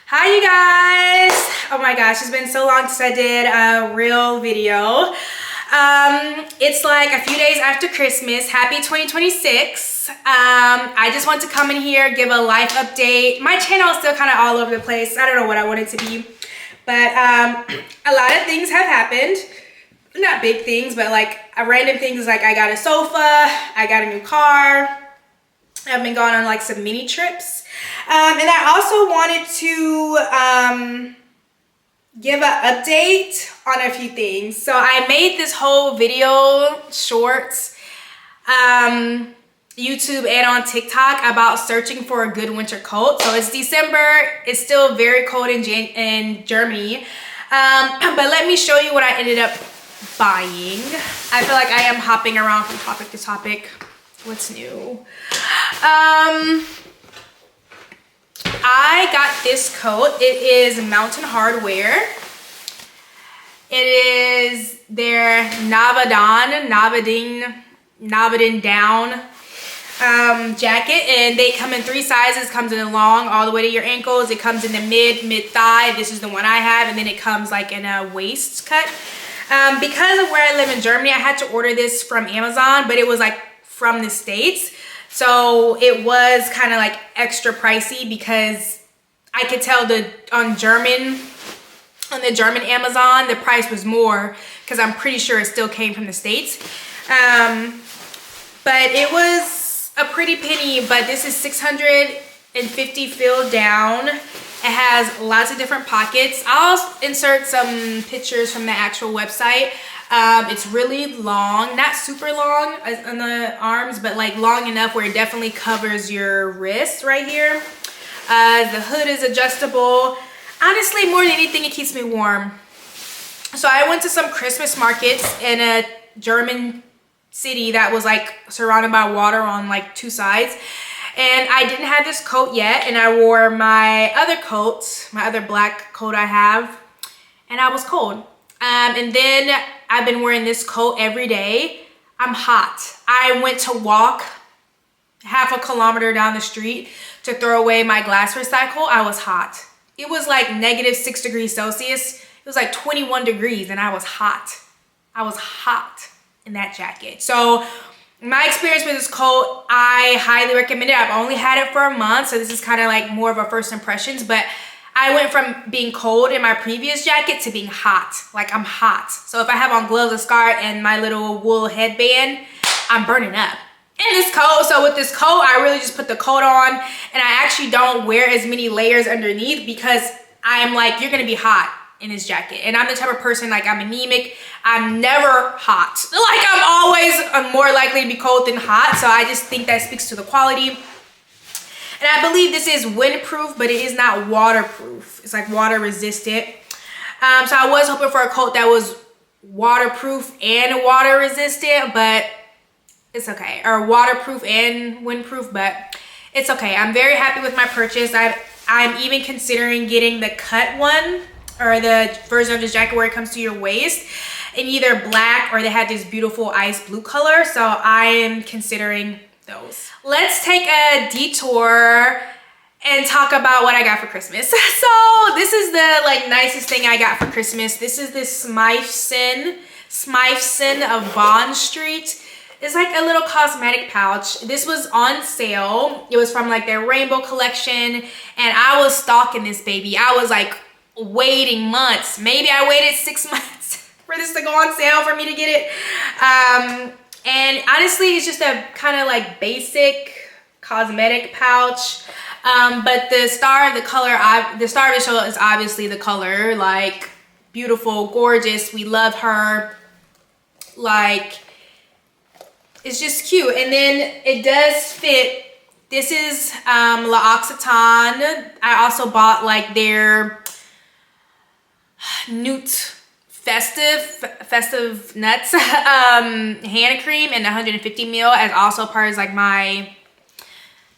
Hi you guys. Oh my gosh, it's been so long since I did a real video. It's like a few days after Christmas. Happy 2026. I just want to come in here, give a life update. My channel is still kind of all over the place. I don't know what I want it to be, but a lot of things have happened. Not big things, but like random things, like I got a sofa, I got a new car. I've been going on like some mini trips. And I also wanted to give an update on a few things. So I made this whole video shorts, YouTube and on TikTok about searching for a good winter coat. So it's December, it's still very cold in Germany. But let me show you what I ended up buying. I feel like I am hopping around from topic to topic. What's new? I got this coat. It is Mountain Hardwear. It is their NevadanDown jacket, and they come in 3 sizes. Comes in a long all the way to your ankles. It comes in the mid thigh. This is the one I have, and then it comes like in a waist cut. Because of where I live in Germany, I had to order this from Amazon, but it was like from the States. So it was kind of like extra pricey because I could tell on the German Amazon, the price was more because I'm pretty sure it still came from the States. But it was a pretty penny, but this is 650 filled down. It has lots of different pockets. I'll insert some pictures from the actual website. It's really long, not super long on the arms, but like long enough where it definitely covers your wrist right here. The hood is adjustable. Honestly, more than anything, it keeps me warm. So I went to some Christmas markets in a German city that was like surrounded by water on like 2 sides. And I didn't have this coat yet, and I wore my other coat, my other black coat I have, and I was cold. And then I've been wearing this coat every day. I'm hot. I went to walk half a kilometer down the street to throw away my glass recycle. I was hot. It was like -6 degrees Celsius. It was like 21 degrees, and I was hot. I was hot in that jacket. So my experience with this coat, I highly recommend it. I've only had it for a month, so this is kind of like more of a first impressions, but I went from being cold in my previous jacket to being hot. Like, I'm hot. So if I have on gloves, a scarf, and my little wool headband, I'm burning up. And this coat, so with this coat, I really just put the coat on, and I actually don't wear as many layers underneath because I'm like, you're gonna be hot in this jacket. And I'm the type of person, like, I'm anemic. I'm never hot. Like, I'm always more likely to be cold than hot. So I just think that speaks to the quality. And I believe this is windproof, but it is not waterproof. It's like water resistant. So I was hoping for a coat that was waterproof and water resistant, but it's okay. Or waterproof and windproof, but it's okay. I'm very happy with my purchase. I'm even considering getting the cut one, or the version of this jacket where it comes to your waist, in either black, or they have this beautiful ice blue color. So I am considering those. Let's take a detour and talk about what I got for Christmas. So this is the like nicest thing I got for Christmas. This is this Smythson of Bond Street. It's like a little cosmetic pouch. This was on sale. It was from like their rainbow collection, and I was stalking this baby. I was like waiting months. Maybe I waited 6 months for this to go on sale for me to get it. And honestly, it's just a kind of like basic cosmetic pouch. But the star of the show is obviously the color. Like, beautiful, gorgeous. We love her. Like, it's just cute. And then it does fit. This is L'Occitane. I also bought like their Newt festive nuts hand cream in 150 ml as also part of like my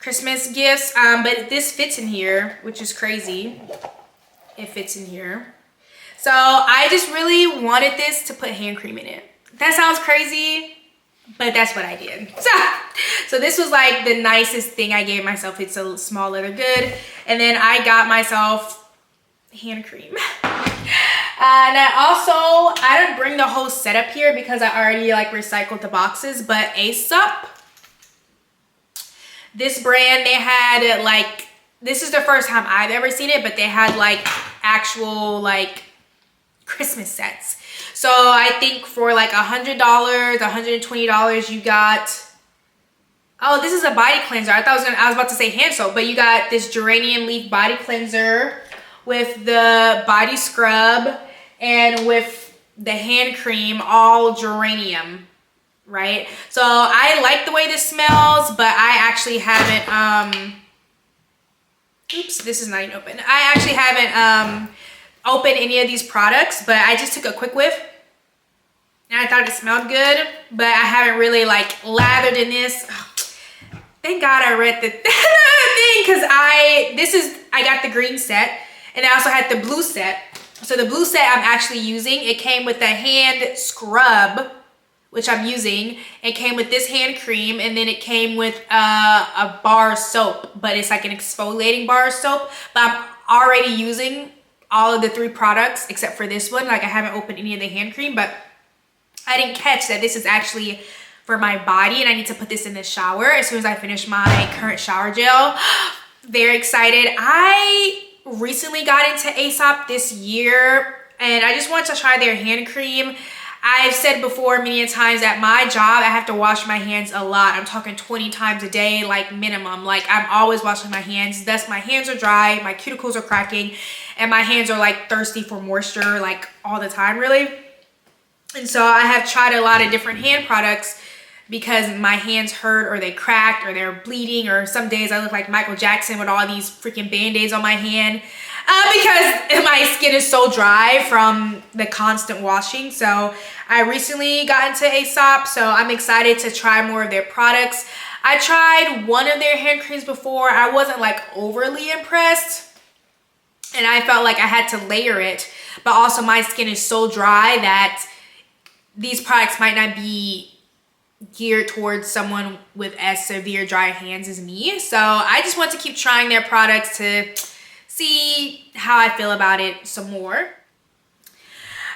Christmas gifts. But this fits in here, which is crazy. It fits in here. So I just really wanted this to put hand cream in it. That sounds crazy, but that's what I did. So this was like the nicest thing I gave myself. It's a small leather good. And then I got myself hand cream. And I didn't bring the whole setup here because I already like recycled the boxes, but Aesop, this brand, they had like, this is the first time I've ever seen it, but they had like actual like Christmas sets. So I think for like $100, $120, you got, oh, this is a body cleanser. I was about to say hand soap, but you got this geranium leaf body cleanser with the body scrub and with the hand cream, all geranium, right? So I like the way this smells, but I actually haven't, oops, this is not even open. I actually haven't opened any of these products, but I just took a quick whiff and I thought it smelled good, but I haven't really like lathered in this. Oh, thank God I read the thing, because I got the green set and I also had the blue set. So the blue set I'm actually using, it came with the hand scrub, which I'm using. It came with this hand cream, and then it came with a bar soap, but it's like an exfoliating bar soap. But I'm already using all of the 3 products except for this one. Like I haven't opened any of the hand cream, but I didn't catch that this is actually for my body, and I need to put this in the shower as soon as I finish my current shower gel. Very excited. I recently got into Aesop this year, and I just want to try their hand cream. I've said before many times at my job, I have to wash my hands a lot. I'm talking 20 times a day, like minimum. Like I'm always washing my hands. Thus my hands are dry, my cuticles are cracking, and my hands are like thirsty for moisture like all the time really. And so I have tried a lot of different hand products because my hands hurt or they cracked or they're bleeding, or some days I look like Michael Jackson with all these freaking band-aids on my hand because my skin is so dry from the constant washing. So I recently got into Aesop, so I'm excited to try more of their products. I tried one of their hand creams before. I wasn't like overly impressed, and I felt like I had to layer it, but also my skin is so dry that these products might not be geared towards someone with as severe dry hands as me. So I just want to keep trying their products to see how I feel about it some more.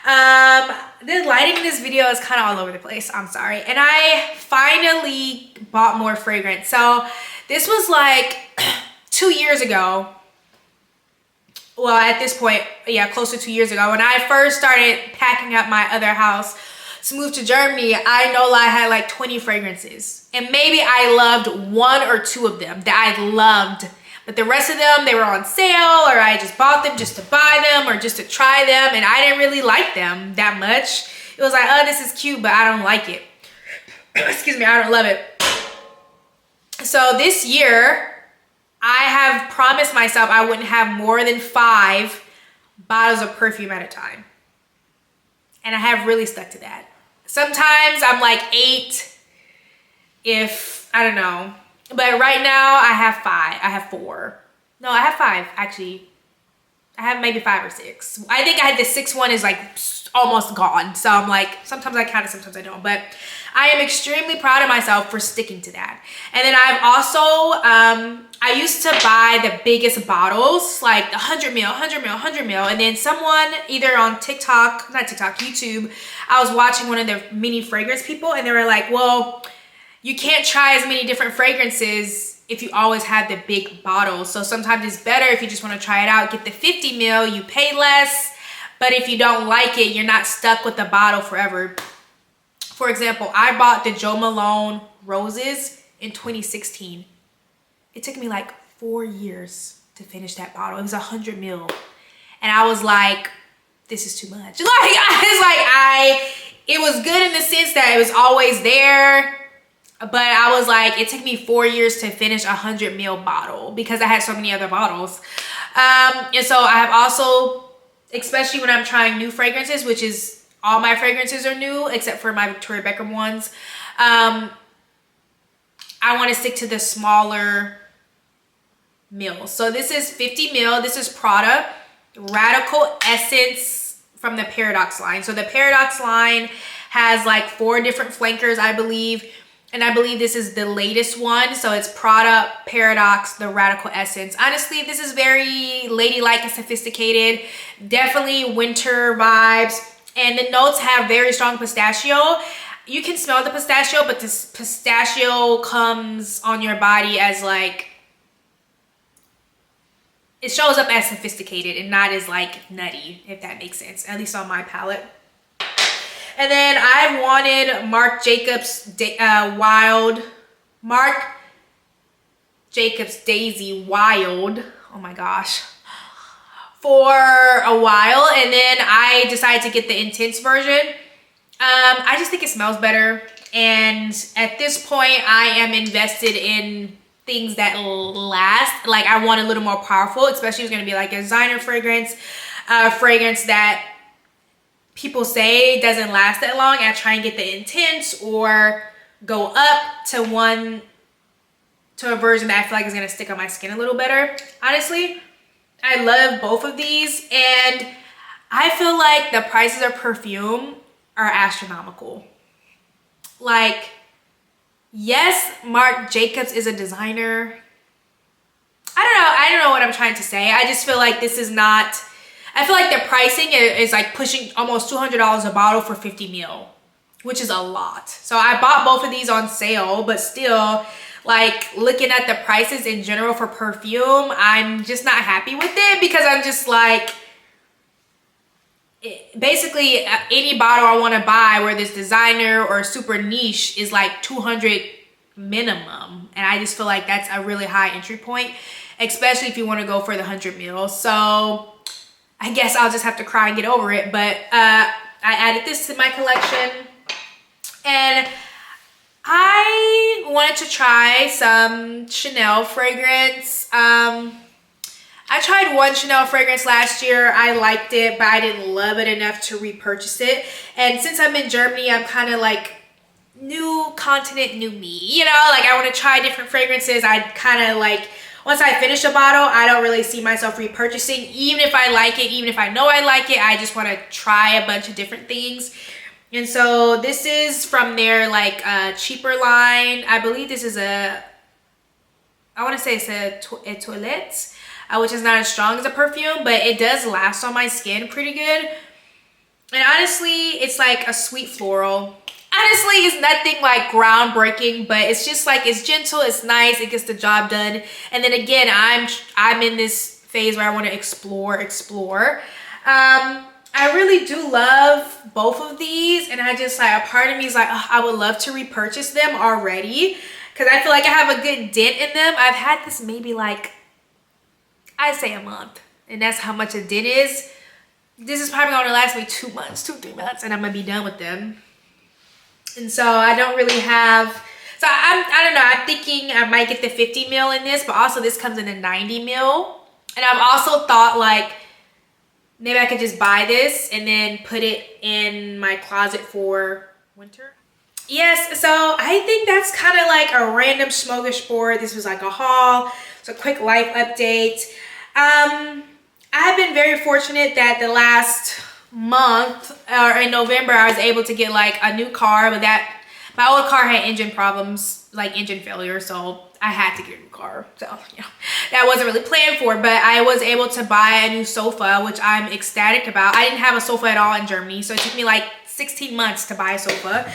The lighting in this video is kind of all over the place, I'm sorry. And I finally bought more fragrance. So this was like 2 years ago. Well, at this point, yeah, close to 2 years ago, when I first started packing up my other house to move to Germany, I no lie had like 20 fragrances. And maybe I loved 1 or 2 of them that I loved. But the rest of them, they were on sale, or I just bought them just to buy them or just to try them. And I didn't really like them that much. It was like, oh, this is cute, but I don't like it. Excuse me, I don't love it. So this year, I have promised myself I wouldn't have more than 5 bottles of perfume at a time. And I have really stuck to that. Sometimes I'm like 8, if, I don't know. But right now I have 5, I have 4. No, I have 5 actually. I have maybe 5 or 6. I think I had the 6th one is like almost gone. So I'm like, sometimes I count it, sometimes I don't. But I am extremely proud of myself for sticking to that. And then I've also, I used to buy the biggest bottles, like the 100 ml, 100 ml, 100 ml. And then someone either on TikTok, not TikTok, YouTube, I was watching one of the mini fragrance people, and they were like, well, you can't try as many different fragrances if you always have the big bottles. So sometimes it's better if you just want to try it out, get the 50 ml, you pay less. But if you don't like it, you're not stuck with the bottle forever. For example, I bought the Jo Malone Roses in 2016. It took me like 4 years to finish that bottle. It was 100 ml. And I was like, this is too much. It was good in the sense that it was always there. But I was like, it took me 4 years to finish a 100 ml bottle because I had so many other bottles. And so I have also, especially when I'm trying new fragrances, which is all my fragrances are new except for my Victoria Beckham ones. I want to stick to the smaller ml. So this is 50 ml. This is Prada Radical Essence from the Paradox line. So the Paradox line Has like 4 different flankers, I believe. And I believe this is the latest one. So it's Prada, Paradox, the Radical Essence. Honestly, this is very ladylike and sophisticated. Definitely winter vibes. And the notes have very strong pistachio. You can smell the pistachio, but this pistachio comes on your body as like, it shows up as sophisticated and not as like nutty, if that makes sense, at least on my palette. And then I wanted Marc Jacobs Daisy Wild, oh my gosh, for a while. And then I decided to get the intense version. I just think it smells better. And at this point, I am invested in things that last. Like, I want a little more powerful, especially if it's gonna be like a designer fragrance, fragrance that people say doesn't last that long. I try and get the intense or go up to a version that I feel like is gonna stick on my skin a little better. Honestly, I love both of these, and I feel like the prices of perfume are astronomical. Like, yes, Marc Jacobs is a designer. I don't know what I'm trying to say. I just feel like this is not, I feel like the pricing is like pushing almost $200 a bottle for 50 ml, which is a lot. So I bought both of these on sale, but still, like, looking at the prices in general for perfume, I'm just not happy with it, because I'm just like, basically any bottle I want to buy where this designer or super niche is like 200 minimum, and I just feel like that's a really high entry point, especially if you want to go for the 100 ml. So I guess I'll just have to cry and get over it. But I added this to my collection, and I wanted to try some Chanel fragrance. I tried one Chanel fragrance last year. I liked it, but I didn't love it enough to repurchase it. And since I'm in Germany, I'm kind of like, new continent, new me. You know, like, I want to try different fragrances. I kind of like, once I finish a bottle, I don't really see myself repurchasing. Even if I like it, even if I know I like it, I just want to try a bunch of different things. And so this is from their like cheaper line. I believe this is I want to say it's a toilette, which is not as strong as a perfume, but it does last on my skin pretty good. And honestly, it's like a sweet floral. Honestly, it's nothing like groundbreaking, but it's just like, it's gentle, it's nice, it gets the job done. And then again, I'm in this phase where I want to explore. I really do love both of these, and I just like, a part of me is like, oh, I would love to repurchase them already, because I feel like I have a good dent in them. I've had this maybe like, I'd say a month, and that's how much a dent is. This is probably going to last me 2 months, 2-3 months, and I'm gonna be done with them. And so I don't really have, so I don't know, I'm thinking I might get the 50 ml in this, but also this comes in a 90 ml. And I've also thought like, maybe I could just buy this and then put it in my closet for winter. Yes, so I think that's kind of like a random smorgasbord. This was like a haul. It's a quick life update. I've been very fortunate that the last month, or in November, I was able to get like a new car, but my old car had engine problems, like engine failure, so I had to get a new car. So, you know, that wasn't really planned for, but I was able to buy a new sofa, which I'm ecstatic about. I didn't have a sofa at all in Germany, so it took me like 16 months to buy a sofa.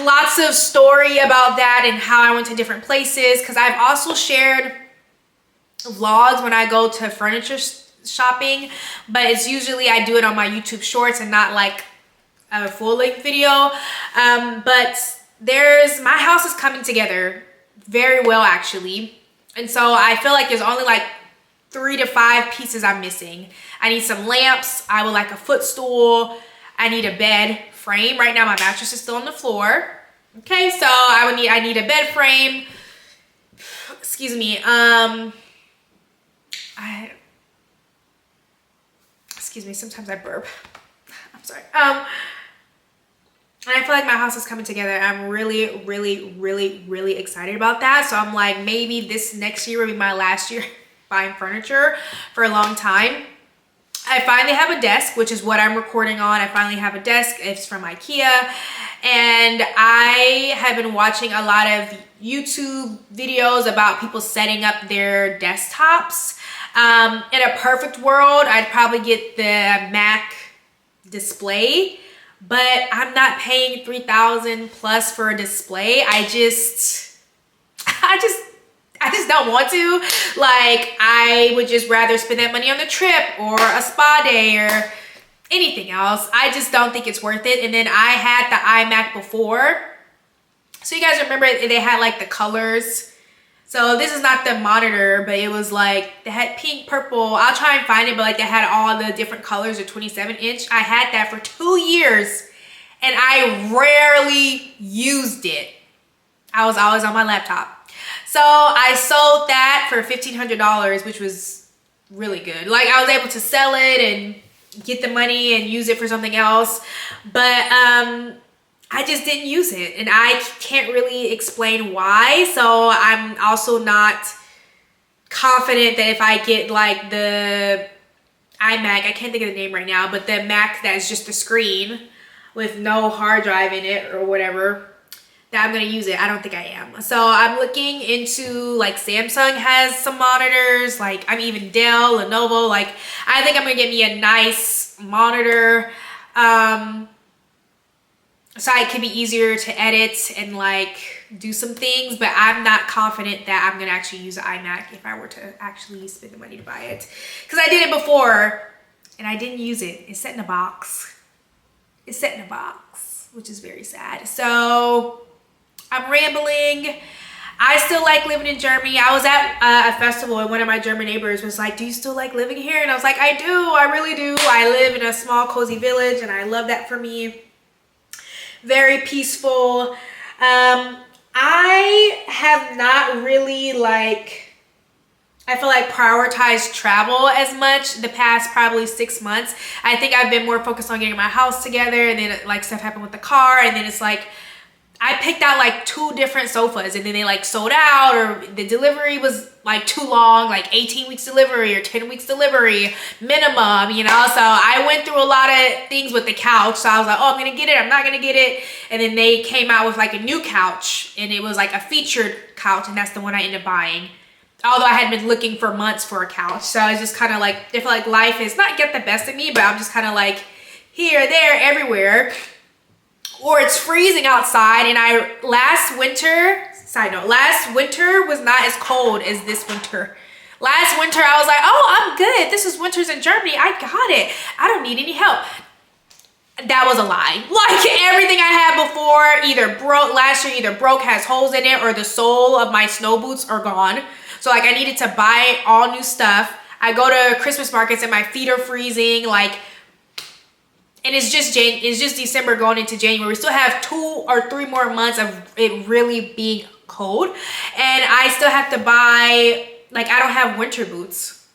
Lots of story about that and how I went to different places, because I've also shared vlogs when I go to furniture shopping, but it's usually I do it on my YouTube shorts and not like a full-length video. But my house is coming together very well, actually, and so I feel like there's only like 3 to 5 pieces I'm missing. I need some lamps, I would like a footstool, I need a bed frame. Right now my mattress is still on the floor. Okay, so I need a bed frame. Excuse me. Excuse me, sometimes I burp. I'm sorry. And I feel like my house is coming together. I'm really, really, really, really excited about that. So I'm like, maybe this next year will be my last year buying furniture for a long time. I finally have a desk, which is what I'm recording on. I finally have a desk. It's from IKEA. And I have been watching a lot of YouTube videos about people setting up their desktops. In a perfect world, I'd probably get the Mac display, but I'm not paying $3,000 plus for a display. I just don't want to. Like, I would just rather spend that money on the trip or a spa day or anything else. I just don't think it's worth it. And then I had the iMac before. So you guys remember they had like the colors. So this is not the monitor, but it was like, they had pink, purple. I'll try and find it, but like they had all the different colors of 27-inch. I had that for 2 years and I rarely used it. I was always on my laptop. So I sold that for $1,500, which was really good. Like, I was able to sell it and get the money and use it for something else. But I just didn't use it. And I can't really explain why. So I'm also not confident that if I get like the iMac, I can't think of the name right now, but the Mac that's just the screen with no hard drive in it or whatever, that I'm gonna use it. I don't think I am. So I'm looking into, like, Samsung has some monitors, like, I'm even Dell, Lenovo. Like, I think I'm gonna get me a nice monitor so it can be easier to edit and like do some things, but I'm not confident that I'm gonna actually use the iMac if I were to actually spend the money to buy it, because I did it before and I didn't use it. It's set in a box. It's set in a box, which is very sad. So I'm rambling. I still like living in Germany. I was at a festival and one of my German neighbors was like, do you still like living here? And I was like, I do, I really do. I live in a small cozy village and I love that for me. Very peaceful. I have not really I feel like prioritized travel as much the past probably 6 months. I think I've been more focused on getting my house together, and then like stuff happened with the car, and then it's like I picked out like 2 different sofas and then they like sold out, or the delivery was like too long, like 18 weeks delivery or 10 weeks delivery minimum, you know? So I went through a lot of things with the couch. So I was like, oh, I'm gonna get it, I'm not gonna get it. And then they came out with like a new couch and it was like a featured couch, and that's the one I ended up buying. Although I had been looking for months for a couch. So I was just kind of like, I feel like life is not get the best of me, but I'm just kind of like here, there, everywhere. Or it's freezing outside, and last winter, side note, last winter was not as cold as this winter. Last winter I was like, oh, I'm good. This is winters in Germany. I got it. I don't need any help. That was a lie. Like, everything I had before either broke, last year either broke, has holes in it, or the sole of my snow boots are gone. So like I needed to buy all new stuff. I go to Christmas markets and my feet are freezing, like, and it's just December going into January. We still have 2 or 3 more months of it really being cold. And I still have to buy, like, I don't have winter boots.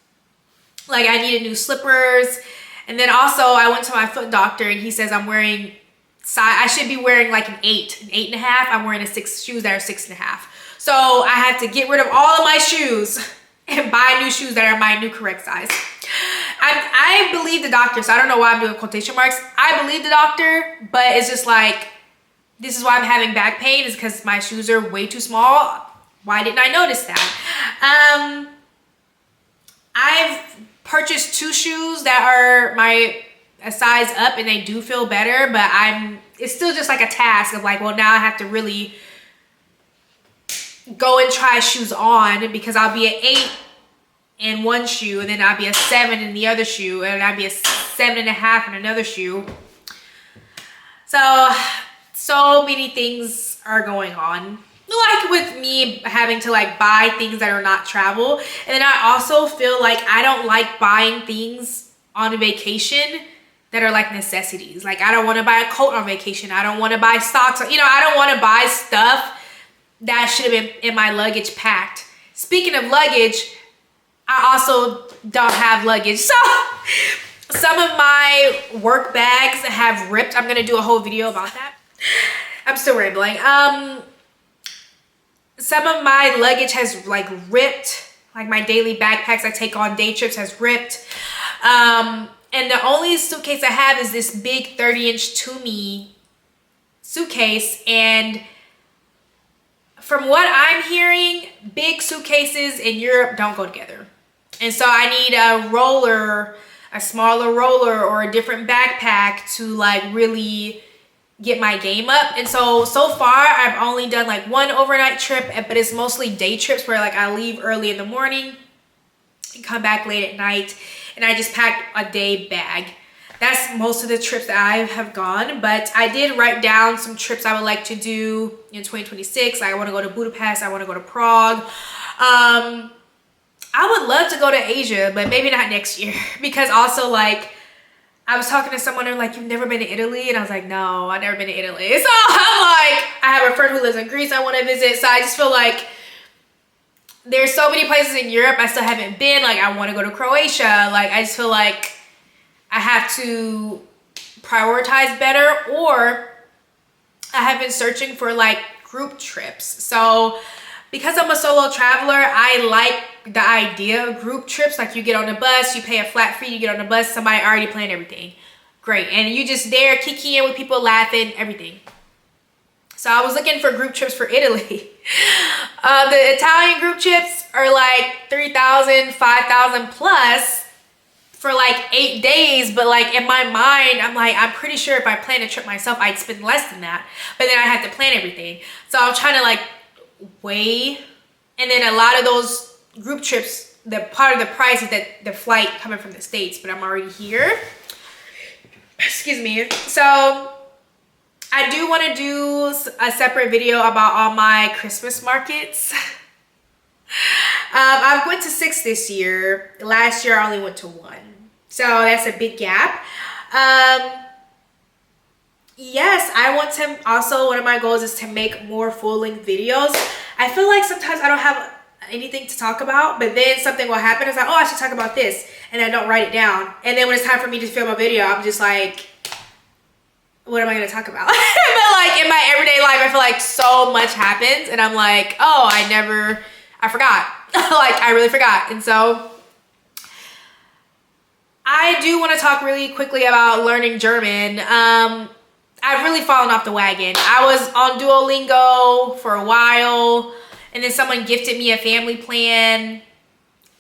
Like, I needed new slippers. And then also I went to my foot doctor and he says I should be wearing like an 8.5. I'm wearing 6 shoes that are 6.5. So I had to get rid of all of my shoes and buy new shoes that are my new correct size. I believe the doctor, so I don't know why I'm doing quotation marks. I believe the doctor, but it's just like, this is why I'm having back pain, is because my shoes are way too small. Why didn't I notice that? I've purchased 2 shoes that are a size up and they do feel better, but it's still just like a task of like, well, now I have to really go and try shoes on, because I'll be an 8 in one shoe, and then I'll be a 7 in the other shoe, and I'll be a 7.5 in another shoe. So many things are going on, like with me having to like buy things that are not travel. And then I also feel like I don't like buying things on a vacation that are like necessities. Like, I don't want to buy a coat on vacation. I don't want to buy socks. You know, I don't want to buy stuff that should have been in my luggage packed. Speaking of luggage, I also don't have luggage. So some of my work bags have ripped. I'm gonna do a whole video about that. I'm still rambling. Some of my luggage has like ripped. Like my daily backpacks I take on day trips has ripped. And the only suitcase I have is this big 30-inch Tumi suitcase. And from what I'm hearing, big suitcases in Europe don't go together. And so I need a roller, a smaller roller, or a different backpack to like really get my game up. And so far I've only done like one overnight trip, but it's mostly day trips where like I leave early in the morning and come back late at night, and I just packed a day bag. That's most of the trips that I have gone, but I did write down some trips I would like to do in 2026. Like I want to go to Budapest, I want to go to Prague. I would love to go to Asia, but maybe not next year, because also like I was talking to someone and like, you've never been to Italy? And I was like, no, I've never been to Italy. So I'm like, I have a friend who lives in Greece I want to visit. So I just feel like there's so many places in Europe I still haven't been. Like I want to go to Croatia. Like I just feel like I have to prioritize better, or I have been searching for like group trips. So because I'm a solo traveler, I like the idea of group trips. Like you get on the bus, you pay a flat fee, you get on the bus, somebody already planned everything. Great. And you just there kicking with people, laughing, everything. So I was looking for group trips for Italy. The Italian group trips are like 3,000, 5,000 plus for like 8 days. But like in my mind, I'm like, I'm pretty sure if I planned a trip myself, I'd spend less than that. But then I had to plan everything. So I'm trying to like weigh. And then a lot of those group trips, the part of the price is that the flight coming from the States, but I'm already here. Excuse me. So I do want to do a separate video about all my Christmas markets. I went to 6 this year. Last year I only went to 1. So that's a big gap. Yes, I want to also, one of my goals is to make more full-length videos. I feel like sometimes I don't have anything to talk about, but then something will happen. It's like, oh, I should talk about this. And I don't write it down. And then when it's time for me to film a video, I'm just like, what am I going to talk about? But like in my everyday life, I feel like so much happens. And I'm like, oh, I forgot. Like I really forgot. And so I do want to talk really quickly about learning German. I've really fallen off the wagon. I was on Duolingo for a while, and then someone gifted me a family plan.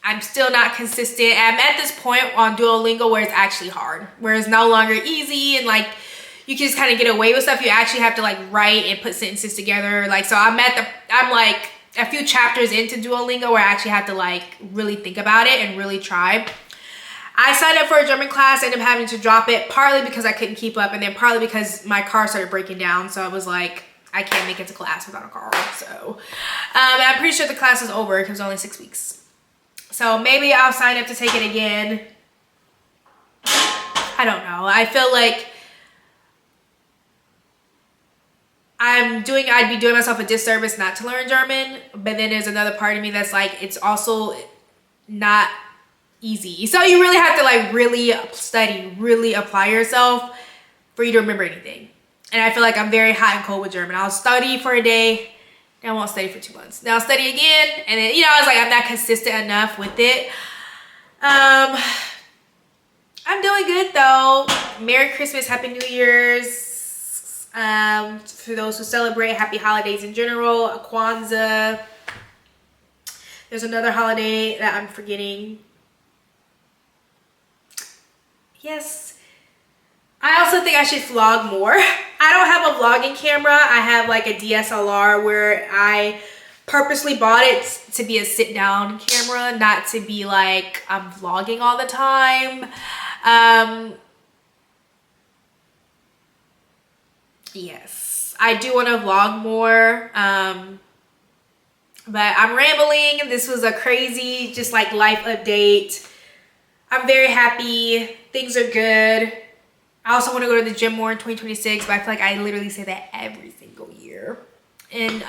I'm still not consistent. I'm at this point on Duolingo where it's actually hard, where it's no longer easy and like you can just kind of get away with stuff. You actually have to like write and put sentences together. Like, so I'm like a few chapters into Duolingo where I actually have to like really think about it and really try. I signed up for a German class, ended up having to drop it, partly because I couldn't keep up, and then partly because my car started breaking down. So I was like, I can't make it to class without a car. So, and I'm pretty sure the class is over because it was only 6 weeks. So maybe I'll sign up to take it again. I don't know. I feel like I'd be doing myself a disservice not to learn German. But then there's another part of me that's like, it's also not easy. So you really have to like really study, really apply yourself for you to remember anything. And I feel like I'm very hot and cold with German. I'll study for a day, then I won't study for 2 months. Then I'll study again, and then, you know, I was like, I'm not consistent enough with it. I'm doing good though. Merry Christmas, Happy New Year's. For those who celebrate, happy holidays in general. Kwanzaa. There's another holiday that I'm forgetting. Yes. I also think I should vlog more. I don't have a vlogging camera. I have like a DSLR where I purposely bought it to be a sit down camera, not to be like I'm vlogging all the time. Yes, I do want to vlog more. But I'm rambling. This was a crazy just like life update. I'm very happy. Things are good. I also want to go to the gym more in 2026, but I feel like I literally say that every single year. And